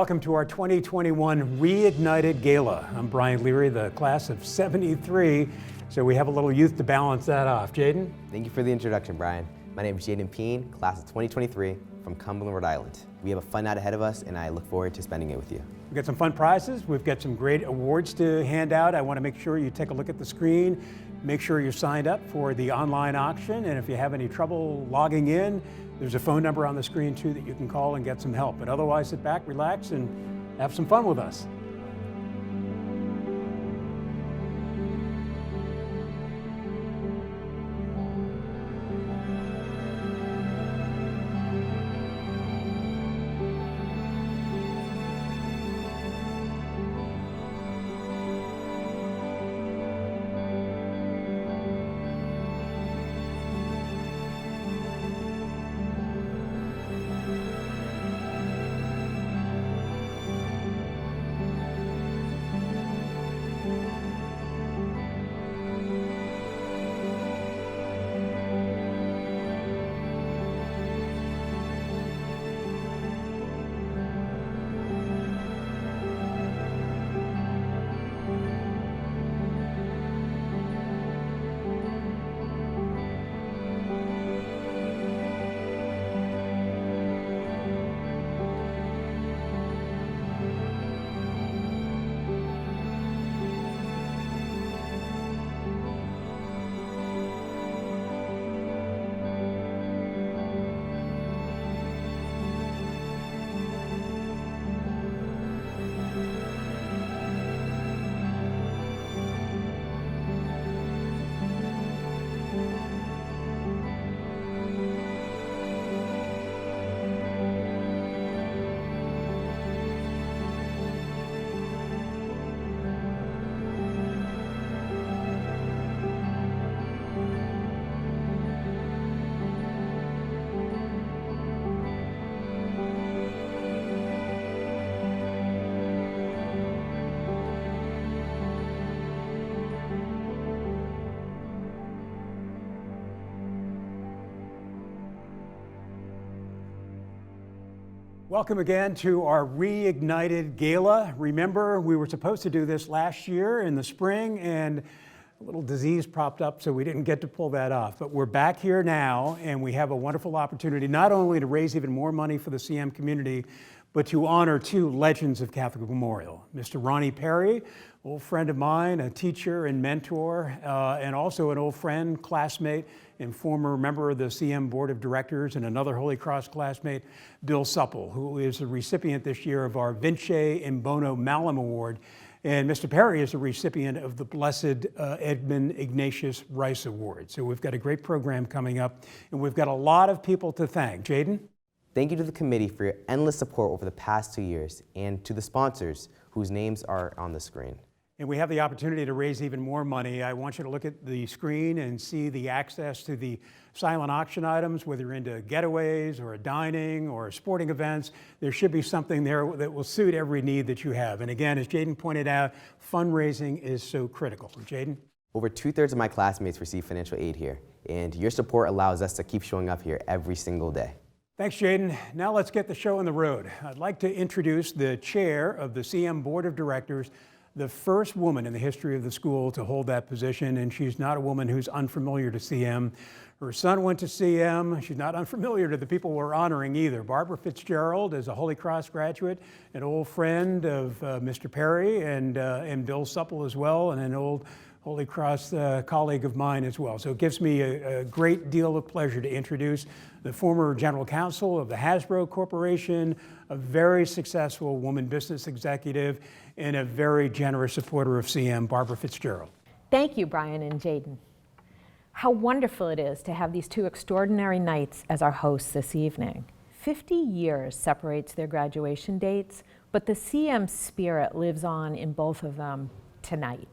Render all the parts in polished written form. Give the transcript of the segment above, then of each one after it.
welcome to our 2021 ReigKnighted Gala. I'm Brian Leary, the class of 73, so we have a little youth to balance that off. Jaden? Thank you for the introduction, Brian. My name is Jaden Peen, class of 2023 from Cumberland, Rhode Island. We have a fun night ahead of us, and I look forward to spending it with you. We've got some fun prizes. We've got some great awards to hand out. I want to make sure you take a look at the screen. Make sure you're signed up for the online auction, and if you have any trouble logging in, there's a phone number on the screen too that you can call and get some help. But otherwise, sit back, relax, and have some fun with us. Welcome again to our ReigKnighted Gala. Remember, we were supposed to do this last year in the spring, and a little disease popped up, so we didn't get to pull that off. But we're back here now, and we have a wonderful opportunity not only to raise even more money for the CM community, but to honor two legends of Catholic Memorial. Mr. Ronnie Perry, old friend of mine, a teacher and mentor, and also an old friend, classmate, and former member of the CM Board of Directors, and another Holy Cross classmate, Bill Supple, who is the recipient this year of our Vince and Bono Malum Award. And Mr. Perry is the recipient of the Blessed Edmund Ignatius Rice Award. So we've got a great program coming up, and we've got a lot of people to thank. Jaden? Thank you to the committee for your endless support over the past 2 years, and to the sponsors whose names are on the screen. And we have the opportunity to raise even more money. I want you to look at the screen and see the access to the silent auction items, whether you're into getaways or dining or sporting events. There should be something there that will suit every need that you have. And again, as Jaden pointed out, fundraising is so critical. Jaden? Over 2/3 of my classmates receive financial aid here, and your support allows us to keep showing up here every single day. Thanks, Jaden. Now let's get the show on the road. I'd like to introduce the chair of the CM Board of Directors, the first woman in the history of the school to hold that position, and she's not a woman who's unfamiliar to CM. Her son went to CM. She's not unfamiliar to the people we're honoring either. Barbara Fitzgerald is a Holy Cross graduate, an old friend of Mr. Perry and Bill Supple as well, and an old Holy Cross colleague of mine as well. So it gives me a great deal of pleasure to introduce the former general counsel of the Hasbro Corporation, a very successful woman business executive, and a very generous supporter of CM, Barbara Fitzgerald. Thank you, Brian and Jaden. How wonderful it is to have these two extraordinary knights as our hosts this evening. 50 years separates their graduation dates, but the CM spirit lives on in both of them tonight.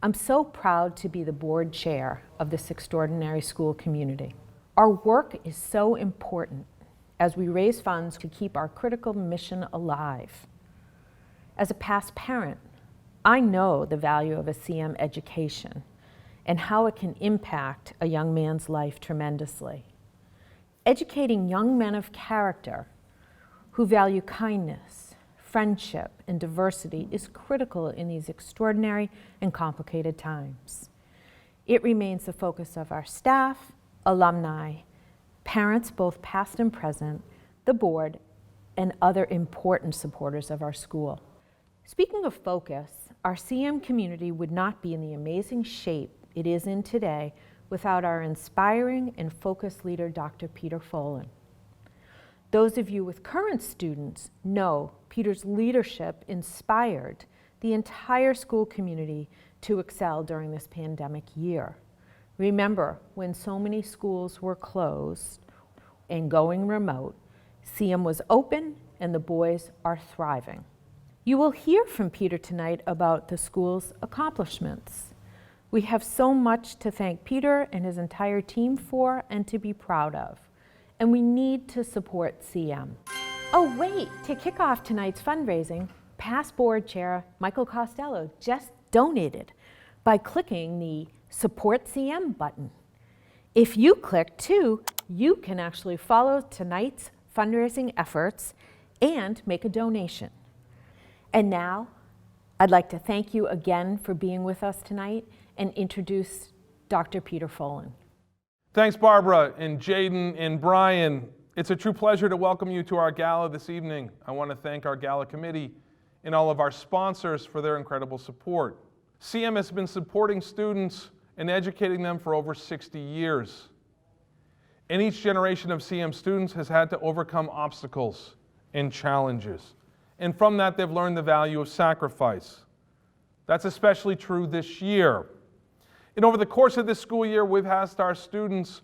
I'm so proud to be the board chair of this extraordinary school community. Our work is so important as we raise funds to keep our critical mission alive. As a past parent, I know the value of a CM education and how it can impact a young man's life tremendously. Educating young men of character who value kindness, friendship, and diversity is critical in these extraordinary and complicated times. It remains the focus of our staff, alumni, parents both past and present, the board, and other important supporters of our school. Speaking of focus, our CM community would not be in the amazing shape it is in today without our inspiring and focused leader, Dr. Peter Folan. Those of you with current students know Peter's leadership inspired the entire school community to excel during this pandemic year. Remember, when so many schools were closed and going remote, CM was open and the boys are thriving. You will hear from Peter tonight about the school's accomplishments. We have so much to thank Peter and his entire team for and to be proud of. And we need to support CM. Oh wait, to kick off tonight's fundraising, past board chair Michael Costello just donated by clicking the Support CM button. If you click too, you can actually follow tonight's fundraising efforts and make a donation. And now, I'd like to thank you again for being with us tonight and introduce Dr. Peter Folan. Thanks, Barbara and Jaden and Brian. It's a true pleasure to welcome you to our gala this evening. I want to thank our gala committee and all of our sponsors for their incredible support. CM has been supporting students and educating them for over 60 years. And each generation of CM students has had to overcome obstacles and challenges. And from that, they've learned the value of sacrifice. That's especially true this year. And over the course of this school year, we've asked our students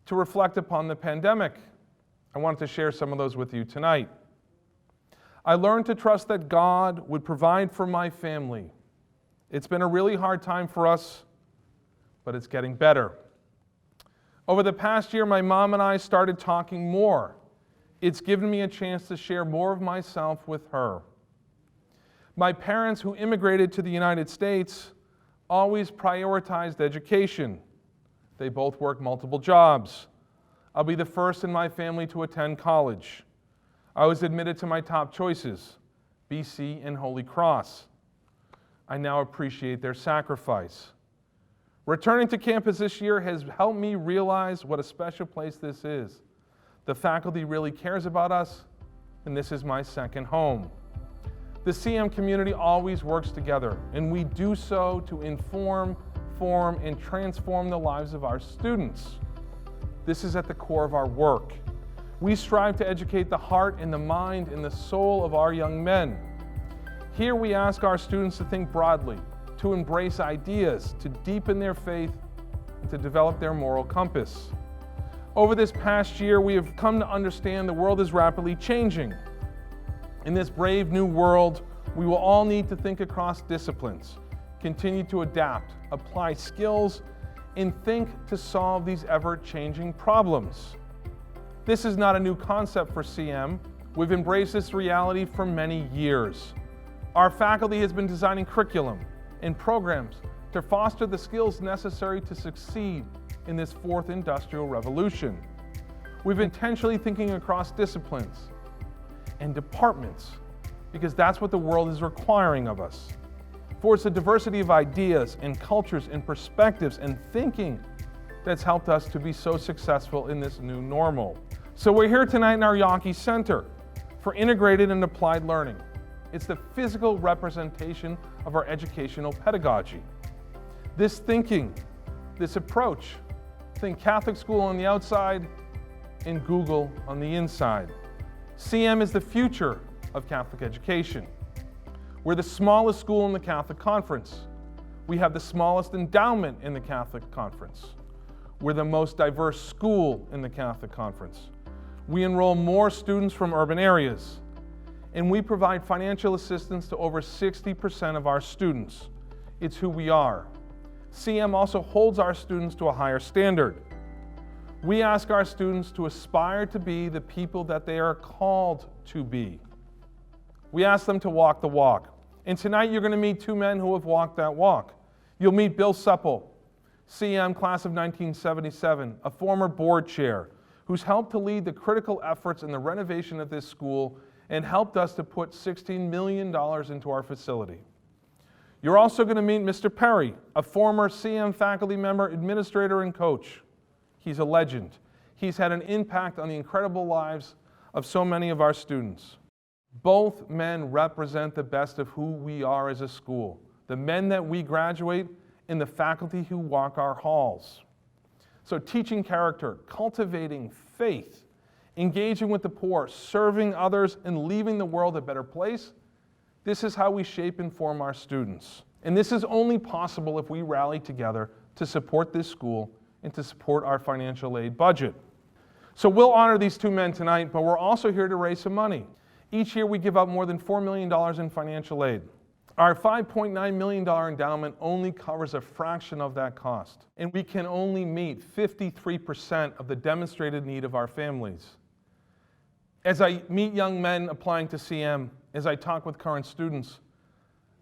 to reflect upon the pandemic. I wanted to share some of those with you tonight. I learned to trust that God would provide for my family. It's been a really hard time for us, but it's getting better. Over the past year, my mom and I started talking more. It's given me a chance to share more of myself with her. My parents, who immigrated to the United States, always prioritized education. They both work multiple jobs. I'll be the first in my family to attend college. I was admitted to my top choices, BC and Holy Cross. I now appreciate their sacrifice. Returning to campus this year has helped me realize what a special place this is. The faculty really cares about us, and this is my second home. The CM community always works together, and we do so to inform, form, and transform the lives of our students. This is at the core of our work. We strive to educate the heart and the mind and the soul of our young men. Here we ask our students to think broadly, to embrace ideas, to deepen their faith, and to develop their moral compass. Over this past year, we have come to understand the world is rapidly changing. In this brave new world, we will all need to think across disciplines, continue to adapt, apply skills, and think to solve these ever-changing problems. This is not a new concept for CM. We've embraced this reality for many years. Our faculty has been designing curriculum and programs to foster the skills necessary to succeed in this fourth industrial revolution. We've intentionally thinking across disciplines and departments because that's what the world is requiring of us. For it's the diversity of ideas and cultures and perspectives and thinking that's helped us to be so successful in this new normal. So we're here tonight in our Yonke Center for integrated and applied learning. It's the physical representation of our educational pedagogy. This thinking, this approach, think Catholic school on the outside and Google on the inside. CM is the future of Catholic education. We're the smallest school in the Catholic Conference. We have the smallest endowment in the Catholic Conference. We're the most diverse school in the Catholic Conference. We enroll more students from urban areas. And we provide financial assistance to over 60% of our students. It's who we are. CM also holds our students to a higher standard. We ask our students to aspire to be the people that they are called to be. We ask them to walk the walk. And tonight you're going to meet two men who have walked that walk. You'll meet Bill Supple, CM class of 1977, a former board chair who's helped to lead the critical efforts in the renovation of this school and helped us to put $16 million into our facility. You're also going to meet Mr. Perry, a former CM faculty member, administrator, and coach. He's a legend. He's had an impact on the incredible lives of so many of our students. Both men represent the best of who we are as a school, the men that we graduate and the faculty who walk our halls. So teaching character, cultivating faith, engaging with the poor, serving others, and leaving the world a better place, this is how we shape and form our students. And this is only possible if we rally together to support this school and to support our financial aid budget. So we'll honor these two men tonight, but we're also here to raise some money. Each year we give out more than $4 million in financial aid. Our $5.9 million endowment only covers a fraction of that cost, and we can only meet 53% of the demonstrated need of our families. As I meet young men applying to CM, as I talk with current students,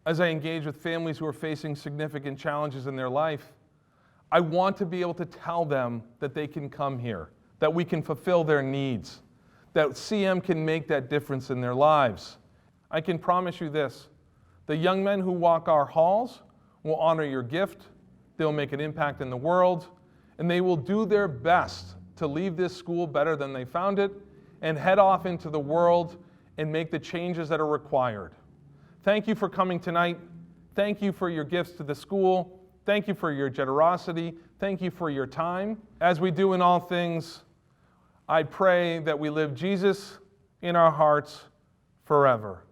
as I engage with families who are facing significant challenges in their life, I want to be able to tell them that they can come here, that we can fulfill their needs, that CM can make that difference in their lives. I can promise you this, the young men who walk our halls will honor your gift, they'll make an impact in the world, and they will do their best to leave this school better than they found it and head off into the world and make the changes that are required. Thank you for coming tonight. Thank you for your gifts to the school. Thank you for your generosity. Thank you for your time. As we do in all things, I pray that we live Jesus in our hearts forever.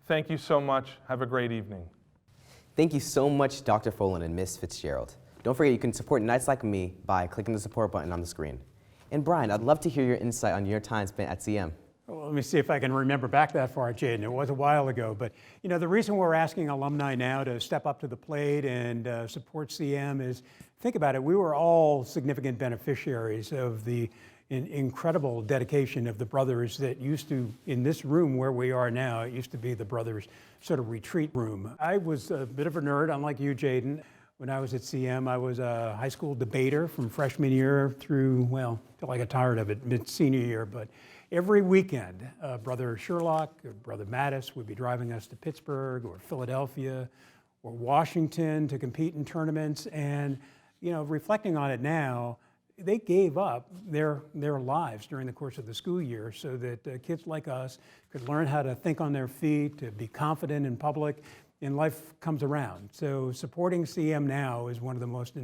Thank you so much. Have a great evening. Thank you so much, Dr. Folan and Ms. Fitzgerald. Don't forget you can support Knights Like Me by clicking the support button on the screen. And Brian, I'd love to hear your insight on your time spent at CM. Well, let me see if I can remember back that far, Jaden. It was a while ago, but you know, the reason we're asking alumni now to step up to the plate and support CM is, think about it, we were all significant beneficiaries of the incredible dedication of the brothers that used to, in this room where we are now, it used to be the brothers' sort of retreat room. I was a bit of a nerd, unlike you, Jaden. When I was at CM, I was a high school debater from freshman year through, well, till I got tired of it mid-senior year, but every weekend, Brother Sherlock or Brother Mattis would be driving us to Pittsburgh or Philadelphia or Washington to compete in tournaments. And, you know, reflecting on it now, they gave up their lives during the course of the school year so that kids like us could learn how to think on their feet, to be confident in public, and life comes around. So supporting CM now is one of the most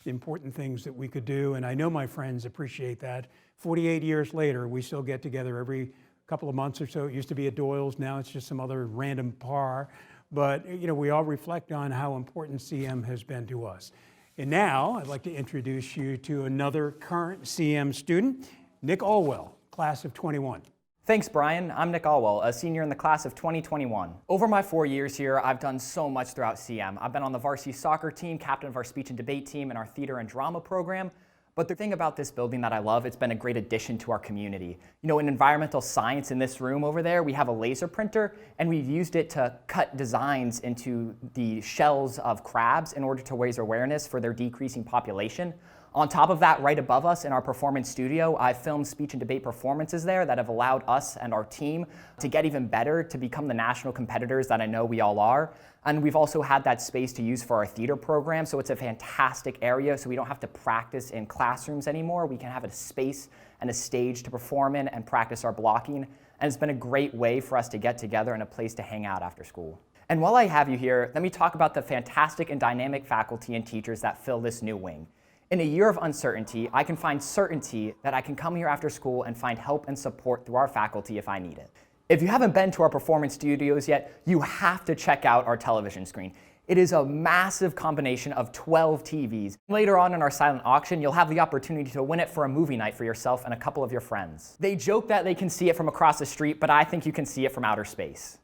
important things that we could do, and I know my friends appreciate that. 48 years later, we still get together every couple of months or so. It used to be at Doyle's, now it's just some other random par. But you know, we all reflect on how important CM has been to us. And now, I'd like to introduce you to another current CM student, Nick Alwell, class of 21. Thanks, Brian. I'm Nick Alwell, a senior in the class of 2021. Over my 4 years here, I've done so much throughout CM. I've been on the varsity soccer team, captain of our speech and debate team, and our theater and drama program. But the thing about this building that I love, it's been a great addition to our community. You know, in environmental science in this room over there, we have a laser printer, and we've used it to cut designs into the shells of crabs in order to raise awareness for their decreasing population. On top of that, right above us in our performance studio, I've filmed speech and debate performances there that have allowed us and our team to get even better, to become the national competitors that I know we all are. And we've also had that space to use for our theater program, so it's a fantastic area, so we don't have to practice in classrooms anymore. We can have a space and a stage to perform in and practice our blocking. And it's been a great way for us to get together and a place to hang out after school. And while I have you here, let me talk about the fantastic and dynamic faculty and teachers that fill this new wing. In a year of uncertainty, I can find certainty that I can come here after school and find help and support through our faculty if I need it. If you haven't been to our performance studios yet, you have to check out our television screen. It is a massive combination of 12 TVs. Later on in our silent auction, you'll have the opportunity to win it for a movie night for yourself and a couple of your friends. They joke that they can see it from across the street, but I think you can see it from outer space.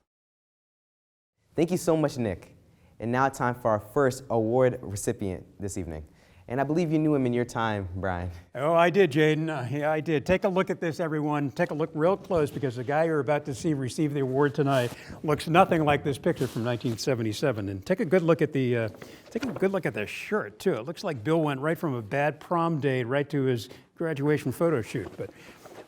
Thank you so much, Nick. And now it's time for our first award recipient this evening. And I believe you knew him in your time, Brian. Oh, I did, Jaden. Yeah, I did. Take a look at this, everyone. Take a look real close, because the guy you're about to see receive the award tonight looks nothing like this picture from 1977. And take a good look at the shirt too. It looks like Bill went right from a bad prom date right to his graduation photo shoot. But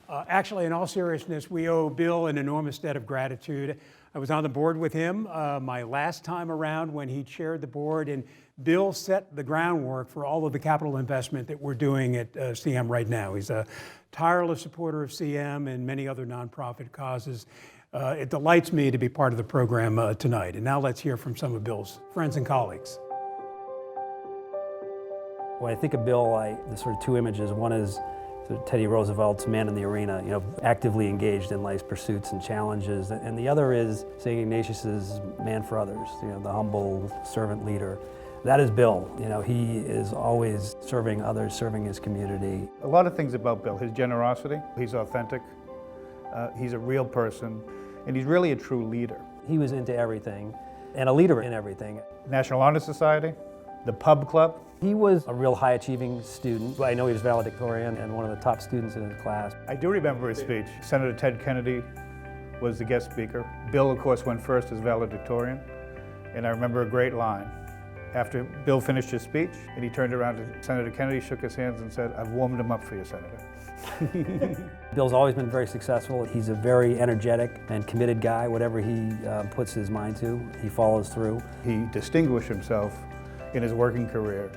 Actually, in all seriousness, we owe Bill an enormous debt of gratitude. I was on the board with him my last time around when he chaired the board, and Bill set the groundwork for all of the capital investment that we're doing at CM right now. He's a tireless supporter of CM and many other nonprofit causes. It delights me to be part of the program tonight. And now let's hear from some of Bill's friends and colleagues. When I think of Bill, there's sort of two images. One is Teddy Roosevelt's man in the arena, actively engaged in life's pursuits and challenges. And the other is St. Ignatius's man for others, the humble servant leader. That is Bill. He is always serving others, serving his community. A lot of things about Bill, his generosity, he's authentic, he's a real person, and he's really a true leader. He was into everything and a leader in everything. National Honor Society, the pub club. He was a real high-achieving student. I know he was valedictorian and one of the top students in his class. I do remember his speech. Senator Ted Kennedy was the guest speaker. Bill, of course, went first as valedictorian, and I remember a great line. After Bill finished his speech, and he turned around to Senator Kennedy, shook his hands, and said, "I've warmed him up for you, Senator." Bill's always been very successful. He's a very energetic and committed guy. Whatever he puts his mind to, he follows through. He distinguished himself in his working career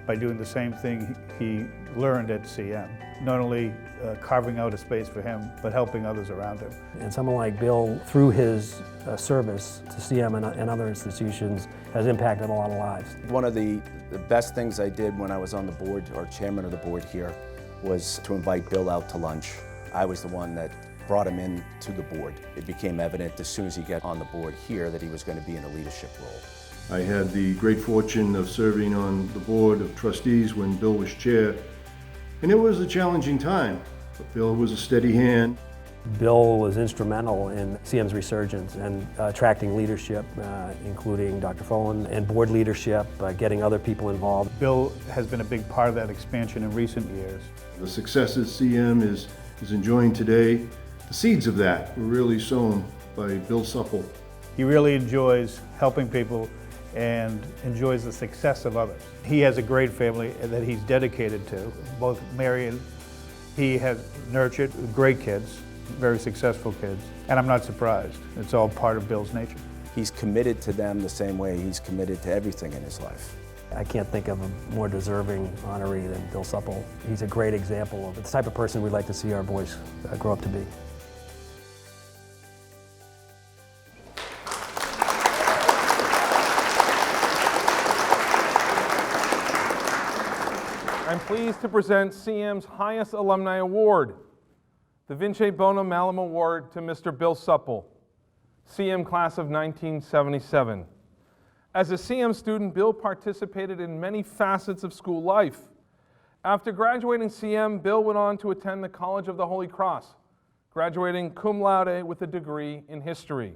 by doing the same thing he learned at CM, not only carving out a space for him, but helping others around him. And someone like Bill, through his service to CM and other institutions, has impacted a lot of lives. One of the best things I did when I was on the board, or chairman of the board here, was to invite Bill out to lunch. I was the one that brought him in to the board. It became evident as soon as he got on the board here that he was going to be in a leadership role. I had the great fortune of serving on the board of trustees when Bill was chair, and it was a challenging time, but Bill was a steady hand. Bill was instrumental in CM's resurgence and attracting leadership, including Dr. Folan, and board leadership, getting other people involved. Bill has been a big part of that expansion in recent years. The successes CM is enjoying today, the seeds of that were really sown by Bill Supple. He really enjoys helping people and enjoys the success of others. He has a great family that he's dedicated to. Both Mary and he has nurtured great kids, very successful kids, and I'm not surprised. It's all part of Bill's nature. He's committed to them the same way he's committed to everything in his life. I can't think of a more deserving honoree than Bill Supple. He's a great example of the type of person we'd like to see our boys grow up to be. I'm pleased to present CM's highest alumni award, the Vince Bono Malum Award, to Mr. Bill Supple, CM class of 1977. As a CM student, Bill participated in many facets of school life. After graduating CM, Bill went on to attend the College of the Holy Cross, graduating cum laude with a degree in history.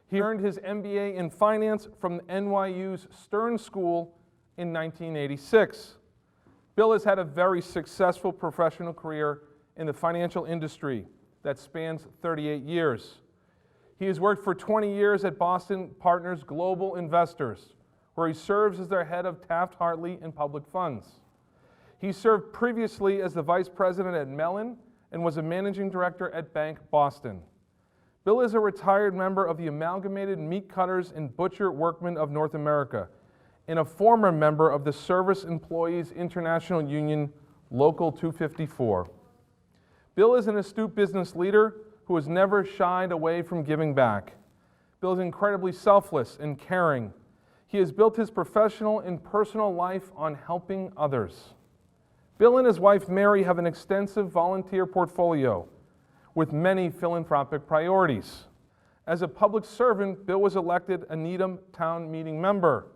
He earned his MBA in finance from NYU's Stern School in 1986. Bill has had a very successful professional career in the financial industry that spans 38 years. He has worked for 20 years at Boston Partners Global Investors, where he serves as their head of Taft-Hartley and Public Funds. He served previously as the vice president at Mellon and was a managing director at Bank Boston. Bill is a retired member of the Amalgamated Meat Cutters and Butcher Workmen of North America, and a former member of the Service Employees International Union, Local 254. Bill is an astute business leader who has never shied away from giving back. Bill is incredibly selfless and caring. He has built his professional and personal life on helping others. Bill and his wife Mary have an extensive volunteer portfolio with many philanthropic priorities. As a public servant, Bill was elected a Needham Town Meeting member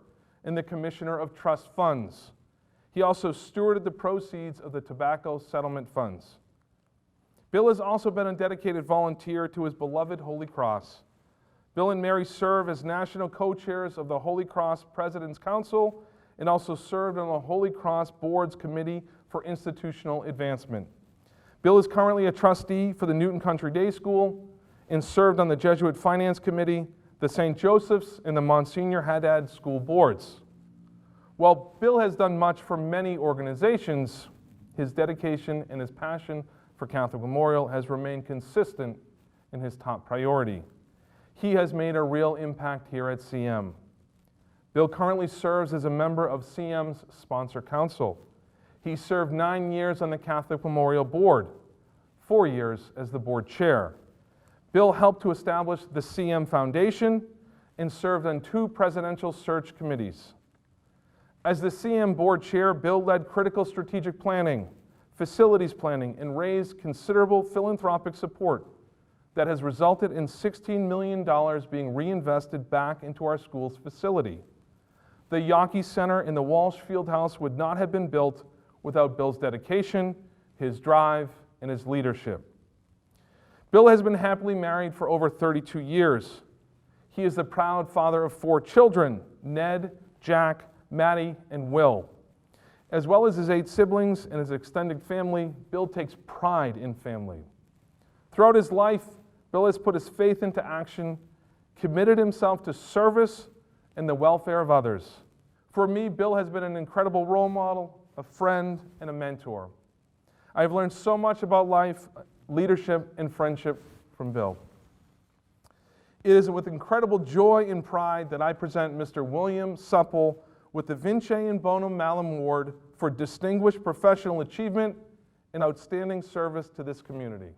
and the Commissioner of Trust Funds. He also stewarded the proceeds of the tobacco settlement funds. Bill has also been a dedicated volunteer to his beloved Holy Cross. Bill and Mary serve as national co-chairs of the Holy Cross President's Council and also served on the Holy Cross Board's Committee for Institutional Advancement. Bill is currently a trustee for the Newton Country Day School and served on the Jesuit Finance Committee, the St. Joseph's, and the Monsignor Haddad School Boards. While Bill has done much for many organizations, his dedication and his passion for Catholic Memorial has remained consistent in his top priority. He has made a real impact here at CM. Bill currently serves as a member of CM's sponsor council. He served 9 years on the Catholic Memorial Board, 4 years as the board chair. Bill helped to establish the CM Foundation and served on 2 presidential search committees. As the CM board chair, Bill led critical strategic planning, facilities planning, and raised considerable philanthropic support that has resulted in $16 million being reinvested back into our school's facility. The Yawkey Center in the Walsh Fieldhouse would not have been built without Bill's dedication, his drive, and his leadership. Bill has been happily married for over 32 years. He is the proud father of 4 children, Ned, Jack, Maddie, and Will. As well as his 8 siblings and his extended family, Bill takes pride in family. Throughout his life, Bill has put his faith into action, committed himself to service and the welfare of others. For me, Bill has been an incredible role model, a friend, and a mentor. I've learned so much about life, leadership, and friendship from Bill. It is with incredible joy and pride that I present Mr. William Supple with the Vince and Bono Malum Award for Distinguished Professional Achievement and Outstanding Service to this community.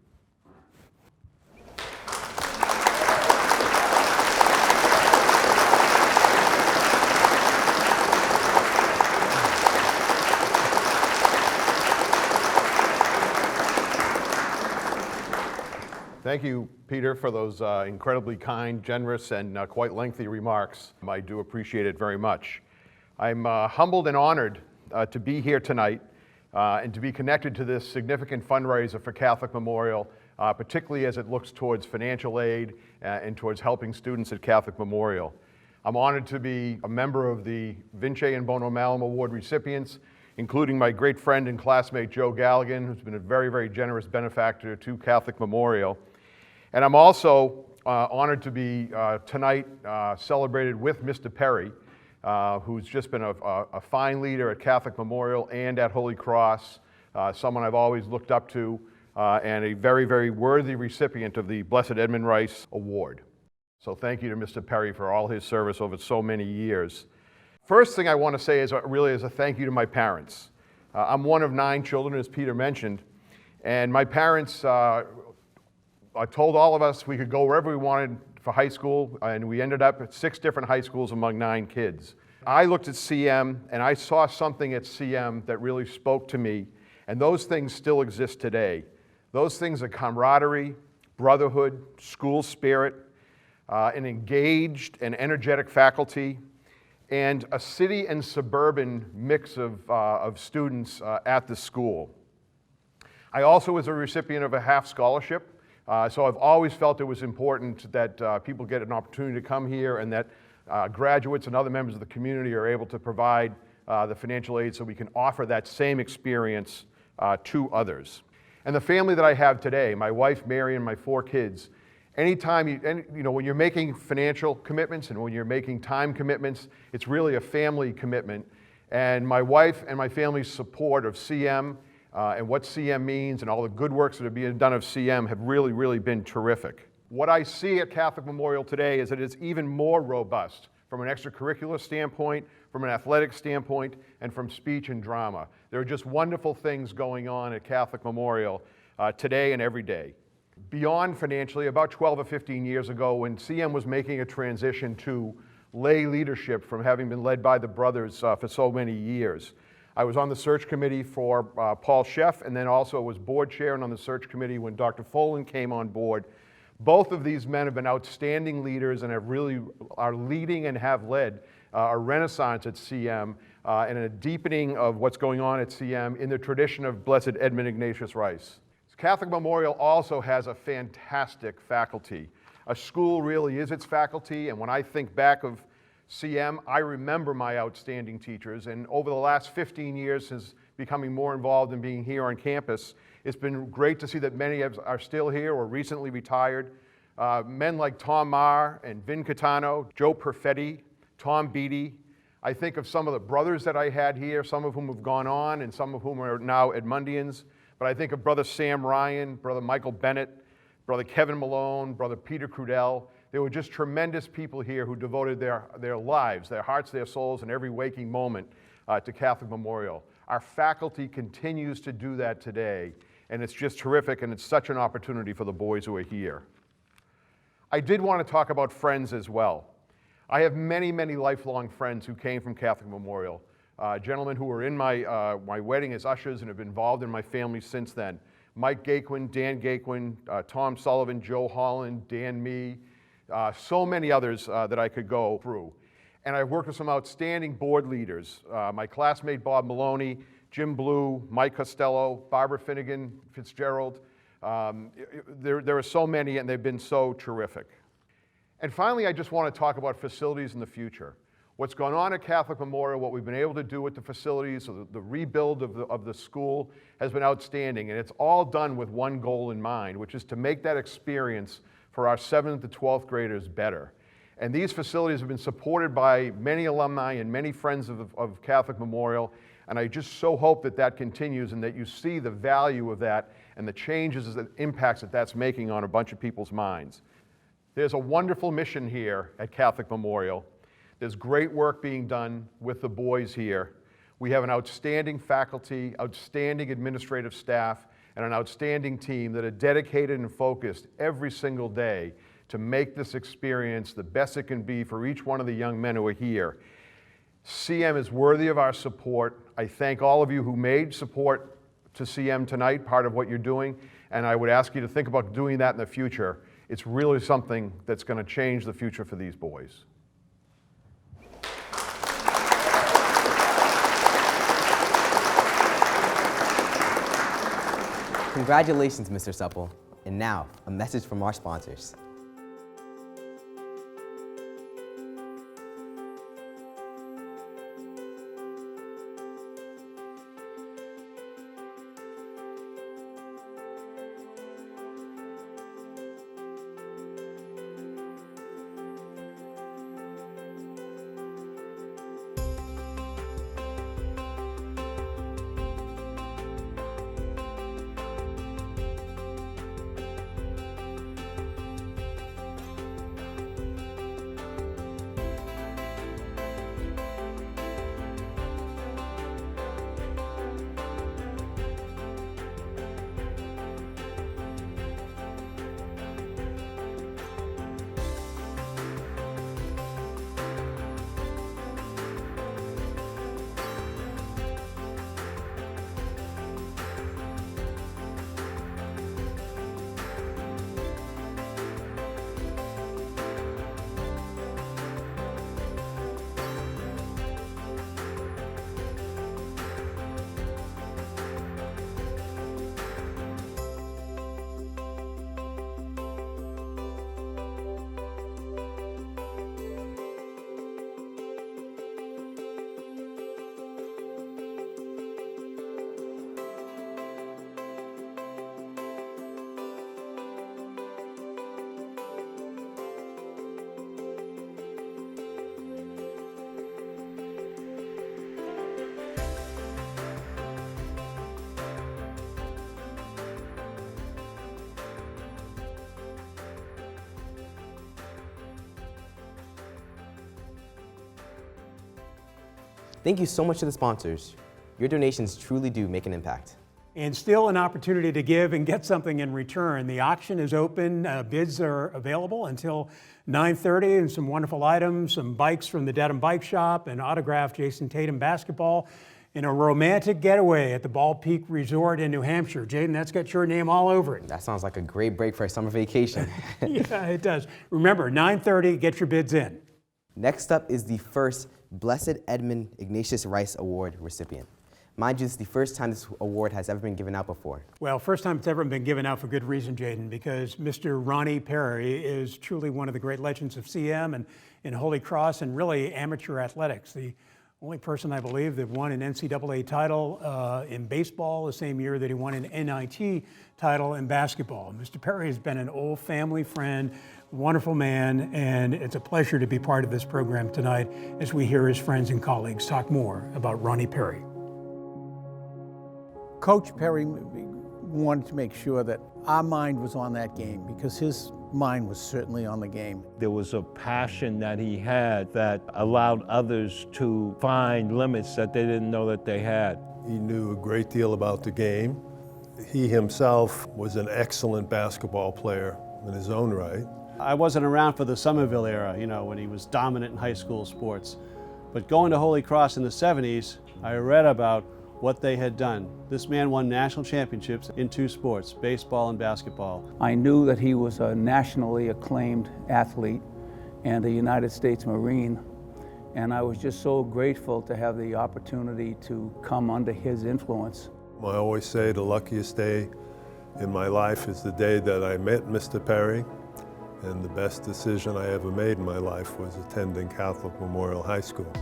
Thank you, Peter, for those incredibly kind, generous, and quite lengthy remarks. I do appreciate it very much. I'm humbled and honored to be here tonight and to be connected to this significant fundraiser for Catholic Memorial, particularly as it looks towards financial aid and towards helping students at Catholic Memorial. I'm honored to be a member of the Vince and Bono Malum Award recipients, including my great friend and classmate Joe Galligan, who's been a very, very generous benefactor to Catholic Memorial. And I'm also honored to be tonight celebrated with Mr. Perry, who's just been a fine leader at Catholic Memorial and at Holy Cross, someone I've always looked up to, and a very, very worthy recipient of the Blessed Edmund Rice Award. So thank you to Mr. Perry for all his service over so many years. First thing I want to say is really a thank you to my parents. I'm one of 9 children, as Peter mentioned, and my parents told all of us we could go wherever we wanted for high school, and we ended up at 6 different high schools among 9 kids. I looked at CM, and I saw something at CM that really spoke to me, and those things still exist today. Those things are camaraderie, brotherhood, school spirit, an engaged and energetic faculty, and a city and suburban mix of students at the school. I also was a recipient of a half scholarship. So I've always felt it was important that people get an opportunity to come here and that graduates and other members of the community are able to provide the financial aid so we can offer that same experience to others. And the family that I have today, my wife Mary and my 4 kids, anytime when you're making financial commitments and when you're making time commitments, it's really a family commitment. And my wife and my family's support of CM and what CM means and all the good works that are being done of CM have really, really been terrific. What I see at Catholic Memorial today is that it's even more robust from an extracurricular standpoint, from an athletic standpoint, and from speech and drama. There are just wonderful things going on at Catholic Memorial today and every day. Beyond financially, about 12 or 15 years ago, when CM was making a transition to lay leadership from having been led by the brothers for so many years, I was on the search committee for Paul Sheff, and then also was board chair and on the search committee when Dr. Folan came on board. Both of these men have been outstanding leaders and are leading and have led a renaissance at CM and a deepening of what's going on at CM in the tradition of Blessed Edmund Ignatius Rice. Catholic Memorial also has a fantastic faculty. A school really is its faculty, and when I think back of CM, I remember my outstanding teachers, and over the last 15 years since becoming more involved in being here on campus, it's been great to see that many are still here or recently retired. Men like Tom Marr and Vin Catano, Joe Perfetti, Tom Beatty. I think of some of the brothers that I had here, some of whom have gone on and some of whom are now Edmundians. But I think of Brother Sam Ryan, Brother Michael Bennett, Brother Kevin Malone, Brother Peter Crudell. They were just tremendous people here who devoted their lives, their hearts, their souls, and every waking moment to Catholic Memorial. Our faculty continues to do that today, and it's just terrific, and it's such an opportunity for the boys who are here. I did want to talk about friends as well. I have many, many lifelong friends who came from Catholic Memorial. Gentlemen who were in my wedding as ushers and have been involved in my family since then. Mike Gaquin, Dan Gaquin, Tom Sullivan, Joe Holland, Dan Mee, so many others that I could go through. And I've worked with some outstanding board leaders. My classmate Bob Maloney, Jim Blue, Mike Costello, Barbara Finnegan, Fitzgerald. There are so many, and they've been so terrific. And finally, I just want to talk about facilities in the future. What's gone on at Catholic Memorial, what we've been able to do with the facilities, the rebuild of the school has been outstanding, and it's all done with one goal in mind, which is to make that experience for our 7th to 12th graders better. And these facilities have been supported by many alumni and many friends of Catholic Memorial, and I just so hope that that continues and that you see the value of that and the changes, the impacts that that's making on a bunch of people's minds. There's a wonderful mission here at Catholic Memorial. There's great work being done with the boys here. We have an outstanding faculty, outstanding administrative staff, and an outstanding team that are dedicated and focused every single day to make this experience the best it can be for each one of the young men who are here. CM is worthy of our support. I thank all of you who made support to CM tonight, part of what you're doing, and I would ask you to think about doing that in the future. It's really something that's going to change the future for these boys. Congratulations, Mr. Supple. And now, a message from our sponsors. Thank you so much to the sponsors. Your donations truly do make an impact. And still an opportunity to give and get something in return. The auction is open, bids are available until 9:30, and some wonderful items, some bikes from the Dedham Bike Shop, an autographed Jason Tatum basketball, and a romantic getaway at the Ball Peak Resort in New Hampshire. Jaden, that's got your name all over it. That sounds like a great break for a summer vacation. Yeah, it does. Remember, 9:30, get your bids in. Next up is the first Blessed Edmund Ignatius Rice Award recipient. Mind you, this is the first time this award has ever been given out before. Well, first time it's ever been given out for good reason, Jaden, because Mr. Ronnie Perry is truly one of the great legends of CM and in Holy Cross and really amateur athletics. The only person, I believe, that won an NCAA title in baseball the same year that he won an NIT title in basketball. Mr. Perry has been an old family friend, wonderful man, and it's a pleasure to be part of this program tonight as we hear his friends and colleagues talk more about Ronnie Perry. Coach Perry wanted to make sure that our mind was on that game because his mind was certainly on the game. There was a passion that he had that allowed others to find limits that they didn't know that they had. He knew a great deal about the game. He himself was an excellent basketball player in his own right. I wasn't around for the Somerville era, when he was dominant in high school sports. But going to Holy Cross in the 70s, I read about what they had done. This man won national championships in 2 sports, baseball and basketball. I knew that he was a nationally acclaimed athlete and a United States Marine, and I was just so grateful to have the opportunity to come under his influence. I always say the luckiest day in my life is the day that I met Mr. Perry, and the best decision I ever made in my life was attending Catholic Memorial High School.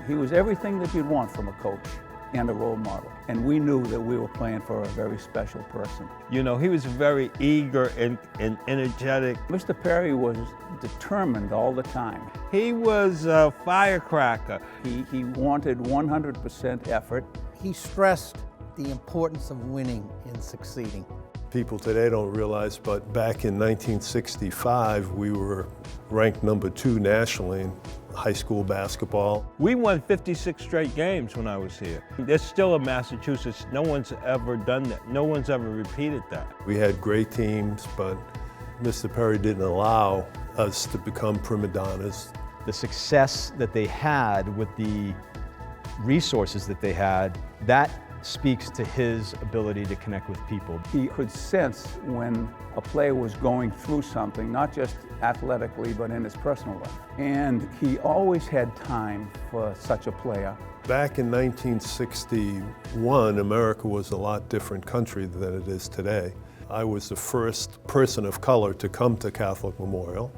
He was everything that you'd want from a coach and a role model, and we knew that we were playing for a very special person. He was very eager and energetic. Mr. Perry was determined all the time. He was a firecracker. He wanted 100% effort. He stressed the importance of winning and succeeding. People today don't realize, but back in 1965, we were ranked number 2 nationally in high school basketball. We won 56 straight games when I was here. There's still in Massachusetts, no one's ever done that. No one's ever repeated that. We had great teams, but Mr. Perry didn't allow us to become prima donnas. The success that they had with the resources that they had, that speaks to his ability to connect with people. He could sense when a player was going through something, not just athletically, but in his personal life. And he always had time for such a player. Back in 1961, America was a lot different country than it is today. I was the first person of color to come to Catholic Memorial,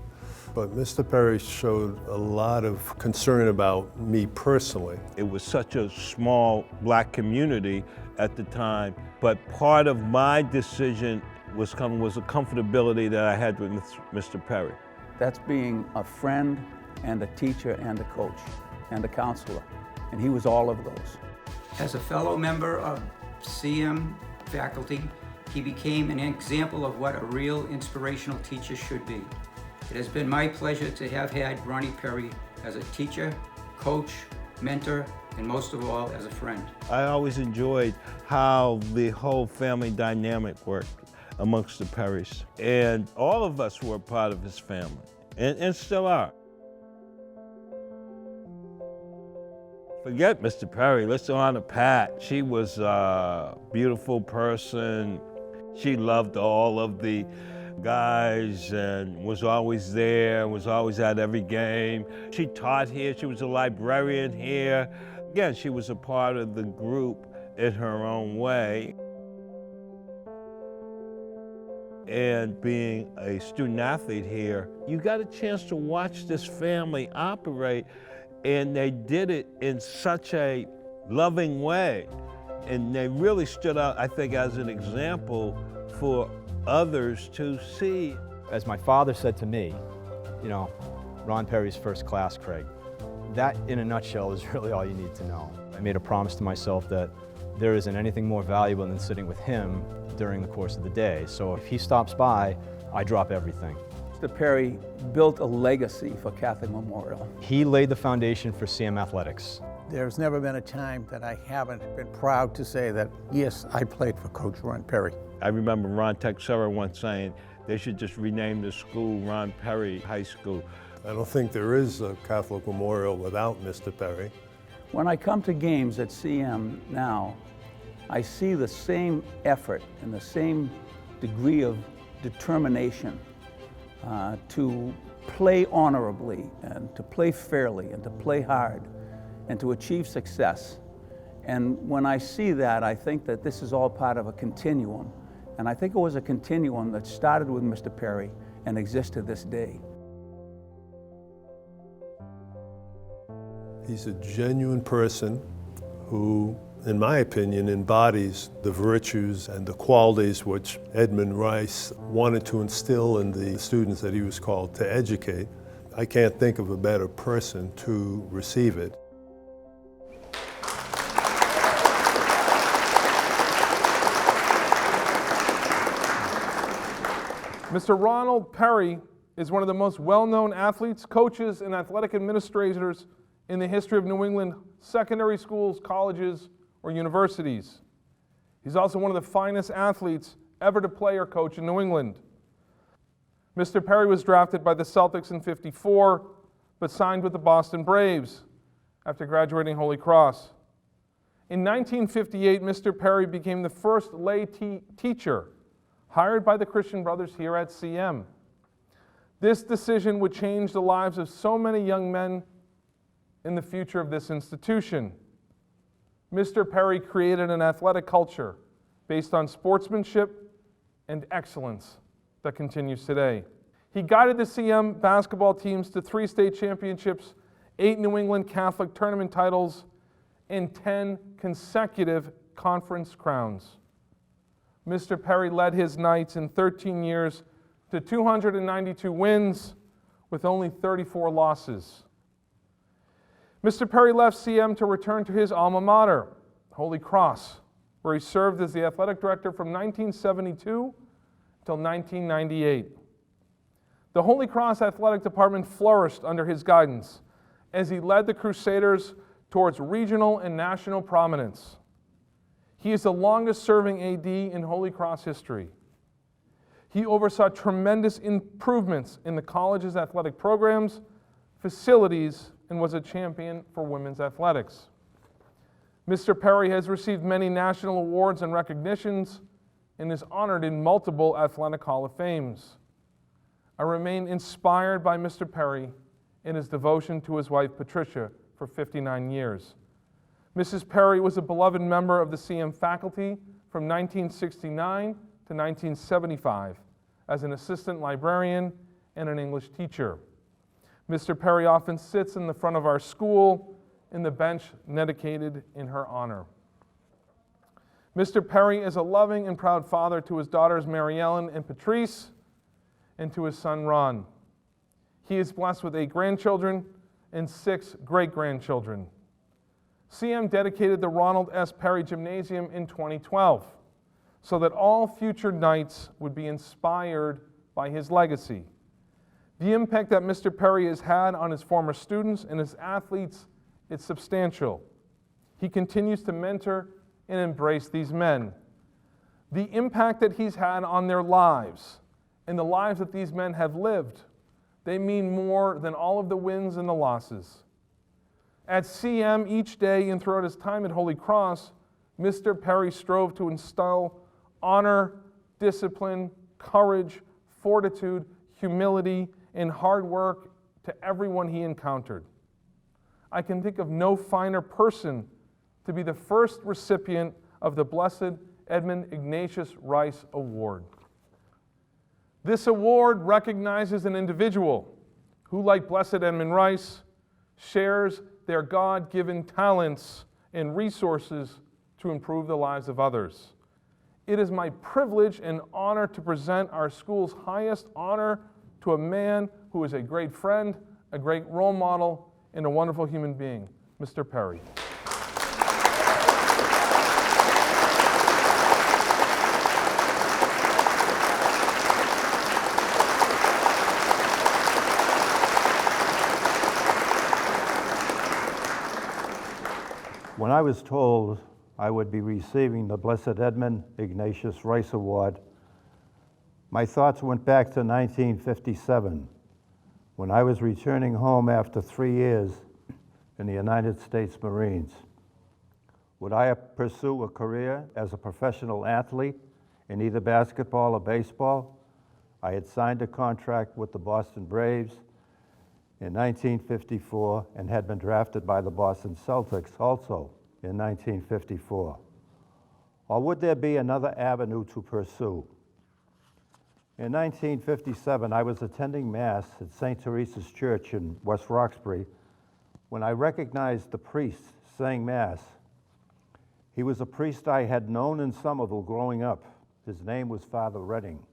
but Mr. Perry showed a lot of concern about me personally. It was such a small black community at the time, but part of my decision was a comfortability that I had with Mr. Perry. That's being a friend and a teacher and a coach and a counselor, and he was all of those. As a fellow member of CM faculty, he became an example of what a real inspirational teacher should be. It has been my pleasure to have had Ronnie Perry as a teacher, coach, mentor, and most of all, as a friend. I always enjoyed how the whole family dynamic worked amongst the Perrys. And all of us were a part of his family, and still are. Forget Mr. Perry, let's honor Pat. She was a beautiful person. She loved all of the guys and was always there, was always at every game. She taught here, she was a librarian here. Again, she was a part of the group in her own way. And being a student athlete here, you got a chance to watch this family operate, and they did it in such a loving way. And they really stood out, I think, as an example for others to see. As my father said to me, Ron Perry's first class, Craig. That, in a nutshell, is really all you need to know. I made a promise to myself that there isn't anything more valuable than sitting with him during the course of the day. So if he stops by, I drop everything. Mr. Perry built a legacy for Catholic Memorial. He laid the foundation for CM athletics. There's never been a time that I haven't been proud to say that, yes, I played for Coach Ron Perry. I remember Ron Texera once saying they should just rename the school Ron Perry High School. I don't think there is a Catholic Memorial without Mr. Perry. When I come to games at CM now, I see the same effort and the same degree of determination to play honorably and to play fairly and to play hard and to achieve success. And when I see that, I think that this is all part of a continuum. And I think it was a continuum that started with Mr. Perry and exists to this day. He's a genuine person who, in my opinion, embodies the virtues and the qualities which Edmund Rice wanted to instill in the students that he was called to educate. I can't think of a better person to receive it. Mr. Ronald Perry is one of the most well-known athletes, coaches, and athletic administrators in the history of New England secondary schools, colleges, or universities. He's also one of the finest athletes ever to play or coach in New England. Mr. Perry was drafted by the Celtics in '54, but signed with the Boston Braves after graduating Holy Cross. In 1958, Mr. Perry became the first lay teacher hired by the Christian Brothers here at CM. This decision would change the lives of so many young men in the future of this institution. Mr. Perry created an athletic culture based on sportsmanship and excellence that continues today. He guided the CM basketball teams to 3 state championships, 8 New England Catholic tournament titles, and 10 consecutive conference crowns. Mr. Perry led his Knights in 13 years to 292 wins with only 34 losses. Mr. Perry left CM to return to his alma mater, Holy Cross, where he served as the athletic director from 1972 until 1998. The Holy Cross Athletic Department flourished under his guidance as he led the Crusaders towards regional and national prominence. He is the longest-serving AD in Holy Cross history. He oversaw tremendous improvements in the college's athletic programs, facilities, and was a champion for women's athletics. Mr. Perry has received many national awards and recognitions and is honored in multiple Athletic Hall of Fames. I remain inspired by Mr. Perry and his devotion to his wife, Patricia, for 59 years. Mrs. Perry was a beloved member of the CM faculty from 1969 to 1975 as an assistant librarian and an English teacher. Mr. Perry often sits in the front of our school in the bench dedicated in her honor. Mr. Perry is a loving and proud father to his daughters Mary Ellen and Patrice and to his son Ron. He is blessed with 8 grandchildren and 6 great-grandchildren. CM dedicated the Ronald S. Perry Gymnasium in 2012 so that all future Knights would be inspired by his legacy. The impact that Mr. Perry has had on his former students and his athletes is substantial. He continues to mentor and embrace these men. The impact that he's had on their lives and the lives that these men have lived, they mean more than all of the wins and the losses. At CM each day and throughout his time at Holy Cross, Mr. Perry strove to instill honor, discipline, courage, fortitude, humility, and hard work to everyone he encountered. I can think of no finer person to be the first recipient of the Blessed Edmund Ignatius Rice Award. This award recognizes an individual who, like Blessed Edmund Rice, shares their God-given talents and resources to improve the lives of others. It is my privilege and honor to present our school's highest honor to a man who is a great friend, a great role model, and a wonderful human being, Mr. Perry. When I was told I would be receiving the Blessed Edmund Ignatius Rice Award, my thoughts went back to 1957, when I was returning home after 3 years in the United States Marines. Would I pursue a career as a professional athlete in either basketball or baseball? I had signed a contract with the Boston Braves in 1954 and had been drafted by the Boston Celtics also in 1954. Or would there be another avenue to pursue? In 1957, I was attending Mass at St. Teresa's Church in West Roxbury when I recognized the priest saying Mass. He was a priest I had known in Somerville growing up. His name was Father Redding.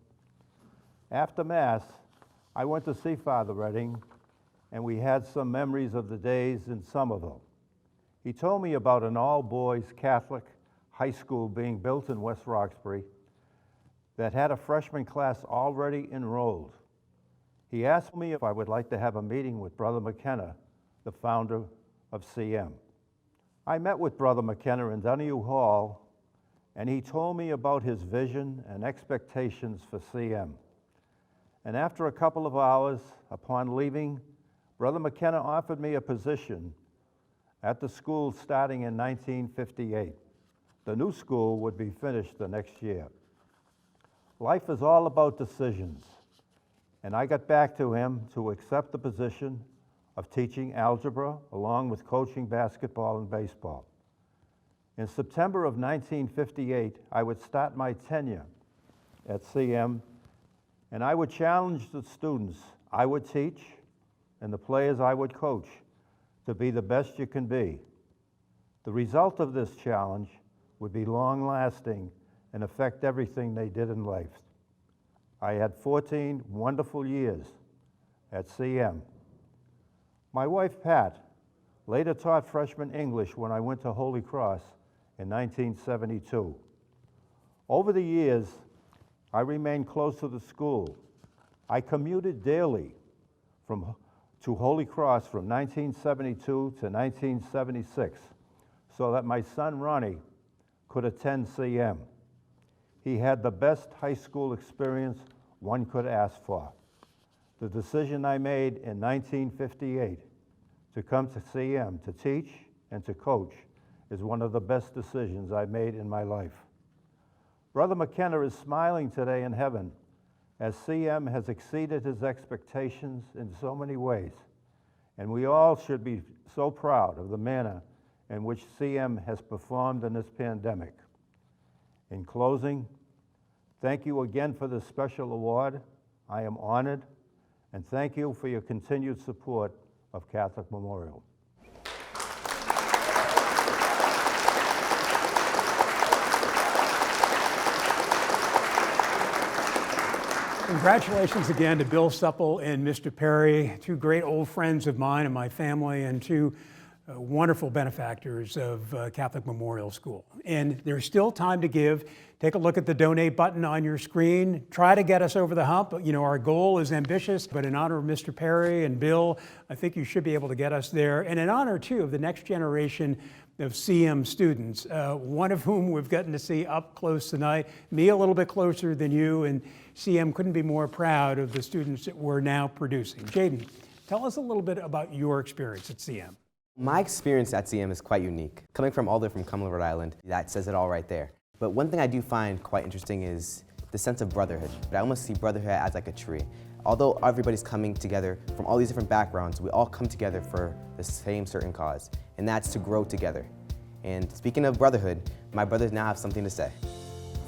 After Mass, I went to see Father Redding, and we had some memories of the days in Somerville. He told me about an all-boys Catholic high school being built in West Roxbury, that had a freshman class already enrolled. He asked me if I would like to have a meeting with Brother McKenna, the founder of CM. I met with Brother McKenna in Donahue Hall, and he told me about his vision and expectations for CM. And after a couple of hours, upon leaving, Brother McKenna offered me a position at the school starting in 1958. The new school would be finished the next year. Life is all about decisions, and I got back to him to accept the position of teaching algebra along with coaching basketball and baseball. In September of 1958, I would start my tenure at CM, and I would challenge the students I would teach and the players I would coach to be the best you can be. The result of this challenge would be long-lasting and affect everything they did in life. I had 14 wonderful years at CM. My wife, Pat, later taught freshman English when I went to Holy Cross in 1972. Over the years, I remained close to the school. I commuted daily to Holy Cross from 1972 to 1976 so that my son Ronnie could attend CM. He had the best high school experience one could ask for. The decision I made in 1958 to come to CM to teach and to coach is one of the best decisions I made in my life. Brother McKenna is smiling today in heaven as CM has exceeded his expectations in so many ways, and we all should be so proud of the manner in which CM has performed in this pandemic. In closing, thank you again for this special award. I am honored, and thank you for your continued support of Catholic Memorial. Congratulations again to Bill Supple and Mr. Perry, two great old friends of mine and my family, and two wonderful benefactors of Catholic Memorial School. And there's still time to give. Take a look at the donate button on your screen. Try to get us over the hump. You know, our goal is ambitious, but in honor of Mr. Perry and Bill, I think you should be able to get us there. And in honor, too, of the next generation of CM students, one of whom we've gotten to see up close tonight, me a little bit closer than you, and CM couldn't be more proud of the students that we're now producing. Jaden, tell us a little bit about your experience at CM. My experience at CM is quite unique. Coming from all the way from Cumberland, Rhode Island, that says it all right there. But one thing I do find quite interesting is the sense of brotherhood. But I almost see brotherhood as like a tree. Although everybody's coming together from all these different backgrounds, we all come together for the same certain cause, and that's to grow together. And speaking of brotherhood, my brothers now have something to say.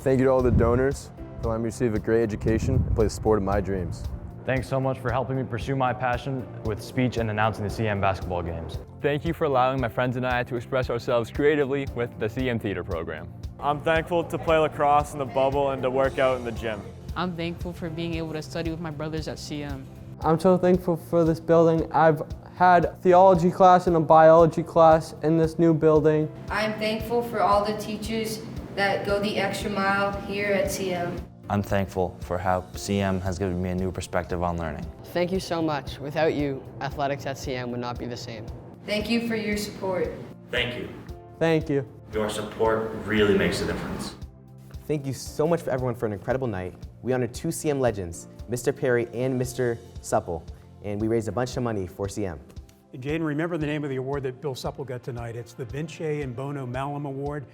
Thank you to all the donors for letting me receive a great education and play the sport of my dreams. Thanks so much for helping me pursue my passion with speech and announcing the CM basketball games. Thank you for allowing my friends and I to express ourselves creatively with the CM Theater program. I'm thankful to play lacrosse in the bubble and to work out in the gym. I'm thankful for being able to study with my brothers at CM. I'm so thankful for this building. I've had theology class and a biology class in this new building. I'm thankful for all the teachers that go the extra mile here at CM. I'm thankful for how CM has given me a new perspective on learning. Thank you so much. Without you, athletics at CM would not be the same. Thank you for your support. Thank you. Thank you. Your support really makes a difference. Thank you so much for everyone for an incredible night. We honored two CM legends, Mr. Perry and Mr. Supple, and we raised a bunch of money for CM. And Jaden, remember the name of the award that Bill Supple got tonight. It's the Vince and Bono Malum Award,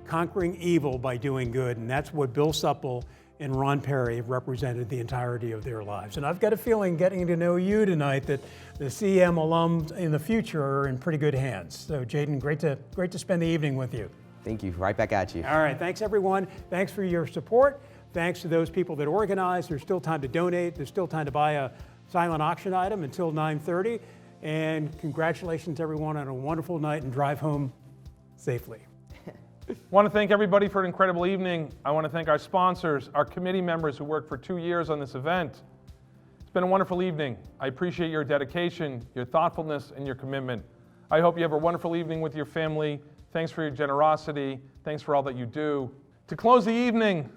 Conquering Evil by Doing Good, and that's what Bill Supple and Ron Perry have represented the entirety of their lives. And I've got a feeling getting to know you tonight that the CM alums in the future are in pretty good hands. So Jaden, great to spend the evening with you. Thank you, right back at you. All right, thanks everyone. Thanks for your support. Thanks to those people that organized. There's still time to donate. There's still time to buy a silent auction item until 9:30. And congratulations everyone on a wonderful night and drive home safely. I want to thank everybody for an incredible evening. I want to thank our sponsors, our committee members who worked for 2 years on this event. It's been a wonderful evening. I appreciate your dedication, your thoughtfulness, and your commitment. I hope you have a wonderful evening with your family. Thanks for your generosity. Thanks for all that you do. To close the evening,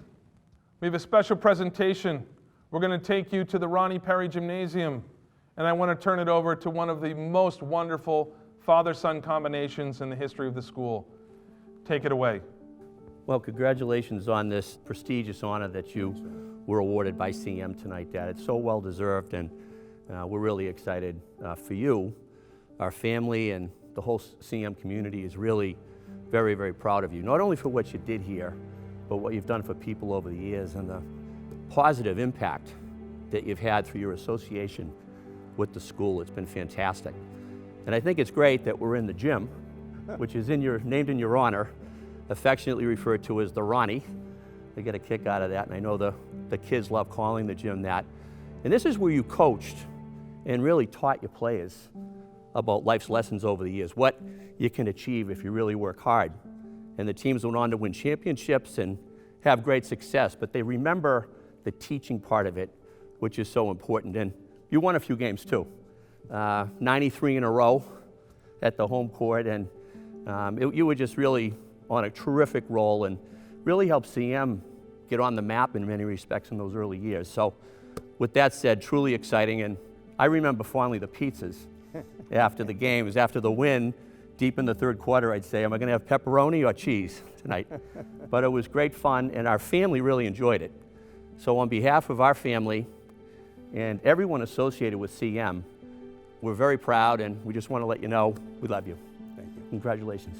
We have a special presentation. We're going to take you to the Ronnie Perry Gymnasium, and I want to turn it over to one of the most wonderful father-son combinations in the history of the school. Take it away. Well, congratulations on this prestigious honor that you were awarded by CM tonight, Dad. It's so well deserved, and we're really excited for you. Our family and the whole CM community is really very, very proud of you, not only for what you did here, but what you've done for people over the years and the positive impact that you've had through your association with the school. It's been fantastic. And I think it's great that we're in the gym, which is named in your honor, affectionately referred to as the Ronnie. They get a kick out of that, and I know the kids love calling the gym that. And this is where you coached and really taught your players about life's lessons over the years, what you can achieve if you really work hard. And the teams went on to win championships and have great success, but they remember the teaching part of it, which is so important. And you won a few games too. 93 in a row at the home court, and you were just really on a terrific roll and really helped CM get on the map in many respects in those early years. So with that said, truly exciting, and I remember fondly the pizzas after the games, after the win, deep in the third quarter, I'd say, am I going to have pepperoni or cheese tonight? But it was great fun, and our family really enjoyed it. So on behalf of our family and everyone associated with CM, we're very proud, and we just want to let you know we love you. Thank you. Congratulations.